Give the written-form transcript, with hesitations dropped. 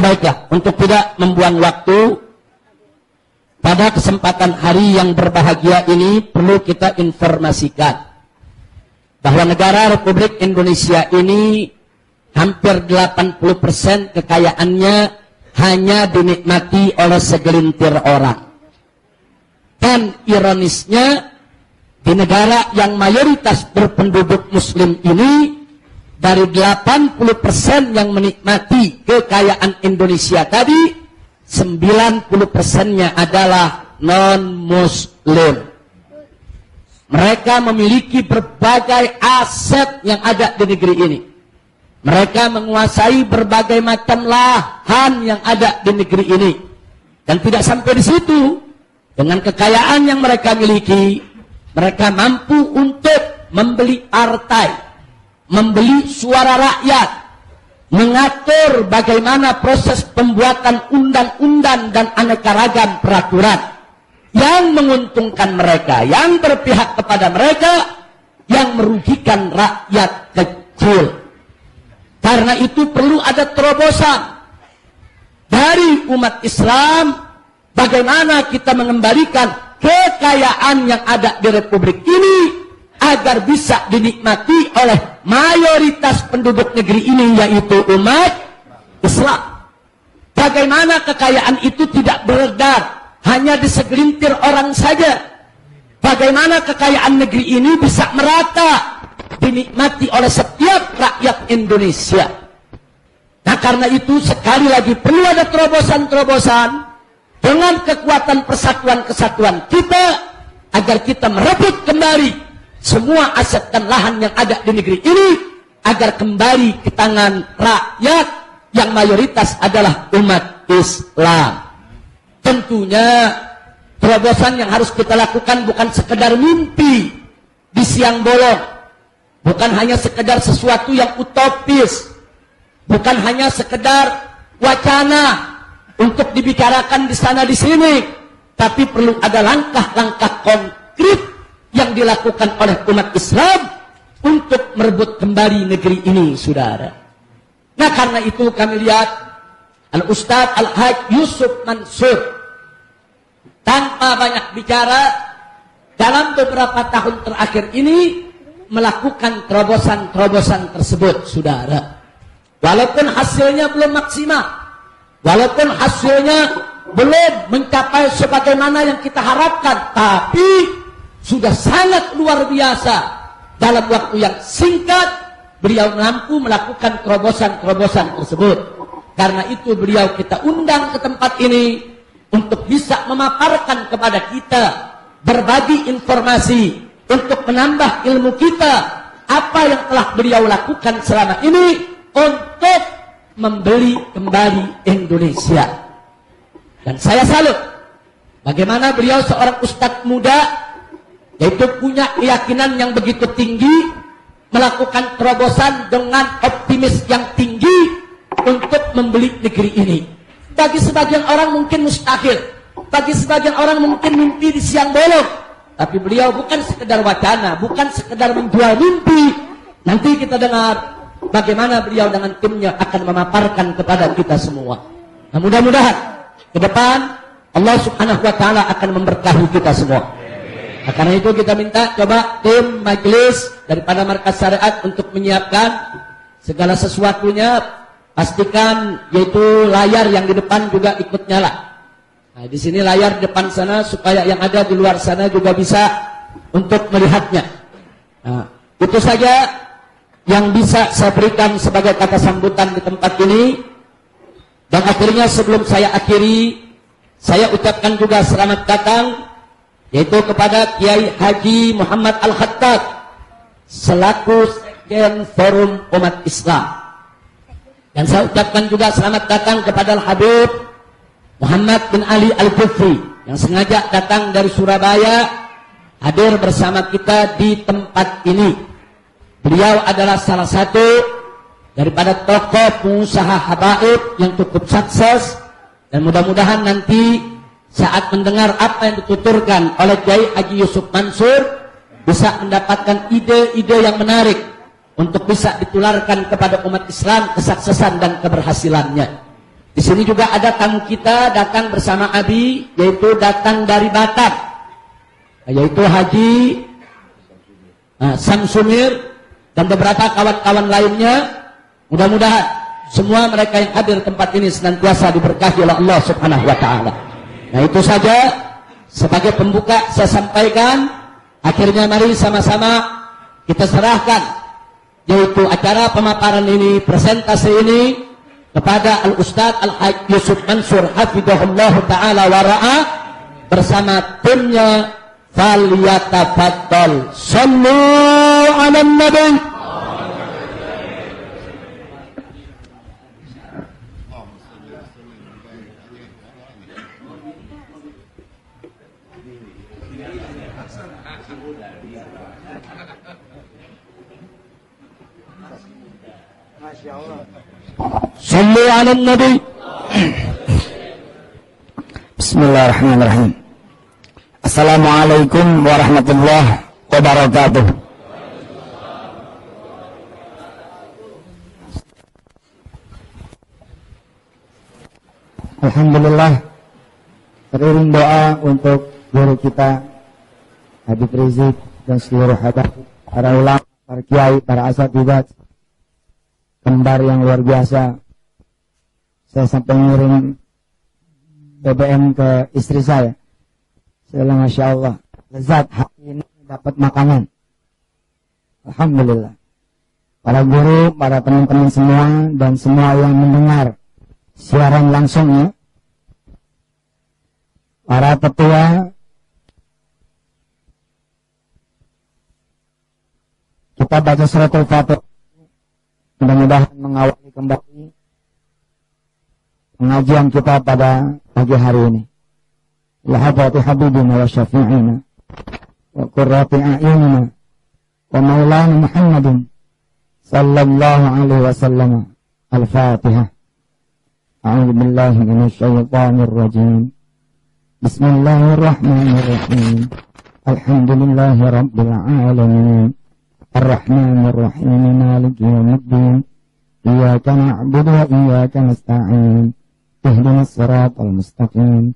Baiklah, untuk tidak membuang waktu, pada kesempatan hari yang berbahagia ini perlu kita informasikan bahwa negara Republik Indonesia ini hampir 80% kekayaannya hanya dinikmati oleh segelintir orang. Dan ironisnya, di negara yang mayoritas berpenduduk muslim ini, dari 80% yang menikmati kekayaan Indonesia tadi, 90%-nya adalah non-muslim. Mereka memiliki berbagai aset yang ada di negeri ini. Mereka menguasai berbagai macam lahan yang ada di negeri ini. Dan tidak sampai di situ. Dengan kekayaan yang mereka miliki, mereka mampu untuk membeli partai, membeli suara rakyat, mengatur bagaimana proses pembuatan undang-undang dan aneka ragam peraturan yang menguntungkan mereka, yang berpihak kepada mereka, yang merugikan rakyat kecil. Karena itu perlu ada terobosan dari umat Islam, bagaimana kita mengembalikan kekayaan yang ada di Republik ini agar bisa dinikmati oleh mayoritas penduduk negeri ini, yaitu umat Islam. Bagaimana kekayaan itu tidak beredar hanya di segelintir orang saja. Bagaimana kekayaan negeri ini bisa merata dinikmati oleh setiap rakyat Indonesia. Nah, karena itu sekali lagi perlu ada terobosan-terobosan dengan kekuatan persatuan-kesatuan kita agar kita merebut kembali semua aset dan lahan yang ada di negeri ini agar kembali ke tangan rakyat yang mayoritas adalah umat Islam. Tentunya terobosan yang harus kita lakukan bukan sekedar mimpi di siang bolong, bukan hanya sekedar sesuatu yang utopis, bukan hanya sekedar wacana untuk dibicarakan di sana di sini, tapi perlu ada langkah-langkah konkret yang dilakukan oleh umat Islam untuk merebut kembali negeri ini, saudara. Nah, karena itu kami lihat Al-Ustadz Al-Haj Yusuf Mansur tanpa banyak bicara dalam beberapa tahun terakhir ini melakukan terobosan-terobosan tersebut, saudara. Walaupun hasilnya belum maksimal, walaupun hasilnya belum mencapai sebagaimana yang kita harapkan, tapi sudah sangat luar biasa. Dalam waktu yang singkat, beliau mampu melakukan terobosan-terobosan tersebut. Karena itu beliau kita undang ke tempat ini untuk bisa memaparkan kepada kita, berbagi informasi, untuk menambah ilmu kita, apa yang telah beliau lakukan selama ini untuk membeli kembali Indonesia. Dan saya salut bagaimana beliau seorang ustadz muda, yaitu punya keyakinan yang begitu tinggi, melakukan terobosan dengan optimis yang tinggi untuk membeli negeri ini. Bagi sebagian orang mungkin mustahil, bagi sebagian orang mungkin mimpi di siang bolong, tapi beliau bukan sekedar wacana, bukan sekedar menjual mimpi. Nanti kita dengar bagaimana beliau dengan timnya akan memaparkan kepada kita semua. Nah, mudah-mudahan ke depan Allah Subhanahu wa Ta'ala akan memberkahi kita semua. Nah, karena itu kita minta coba tim majelis daripada Markas Syariat untuk menyiapkan segala sesuatunya, pastikan yaitu layar yang di depan juga ikut nyala. Nah, di sini layar di depan sana supaya yang ada di luar sana juga bisa untuk melihatnya. Nah, itu saja yang bisa saya berikan sebagai kata sambutan di tempat ini. Dan akhirnya sebelum saya akhiri, saya ucapkan juga selamat datang yaitu kepada Kiai Haji Muhammad Al-Khattab selaku Sekjen Forum Umat Islam. Dan saya ucapkan juga selamat datang kepada Al-Habib Muhammad bin Ali Al-Kufri yang sengaja datang dari Surabaya hadir bersama kita di tempat ini. Beliau adalah salah satu daripada tokoh pengusaha habaib yang cukup sukses, dan mudah-mudahan nanti saat mendengar apa yang dituturkan oleh Kiai Haji Yusuf Mansur bisa mendapatkan ide-ide yang menarik untuk bisa ditularkan kepada umat Islam kesuksesan dan keberhasilannya. Di sini juga ada tamu kita datang bersama Abi, yaitu datang dari Batam, yaitu Haji Samsumir dan beberapa kawan-kawan lainnya. Mudah-mudahan semua mereka yang hadir tempat ini senantiasa diberkahi oleh Allah Subhanahu wa taala. Nah, itu saja sebagai pembuka saya sampaikan. Akhirnya mari sama-sama kita serahkan yaitu acara pemaparan ini, presentasi ini kepada Al-Ustadz Al-Hajj Yusuf Mansur hafidhahullah taala wa ra'ah bersama timnya. Falyatafaddal. Sallu 'alan nabi. Sallu 'alan nabi. Bismillahirrahmanirrahim. Assalamualaikum warahmatullahi wabarakatuh. Alhamdulillah, teriring doa untuk guru kita Habib Rizik dan seluruh habaib, para ulama, para kiai, para asatidzah, kembar yang luar biasa. Saya sampai ngirim BBM ke istri saya. Masya Allah, lezat hari ini dapat makanan. Alhamdulillah. Para guru, para teman-teman semua, dan semua yang mendengar siaran langsungnya, para tetua, kita baca suratul Fatihah. Mudah-mudahan mengawali kembali pengajian kita pada pagi hari ini. Lahadati habibina wa syafi'ina wa qurrati a'yunina wa maulana Muhammadin sallallahu alaihi wasallam. Al-Fatihah. A'udzu billahi minasy syaithanir rajim. Bismillahirrahmanirrahim. Alhamdulillahi rabbil alamin. Ar-Rahmanir Rahim. Maliki yaumiddin. Iyyaka na'budu wa iyyaka nasta'in. Ihdinas siratal mustaqim.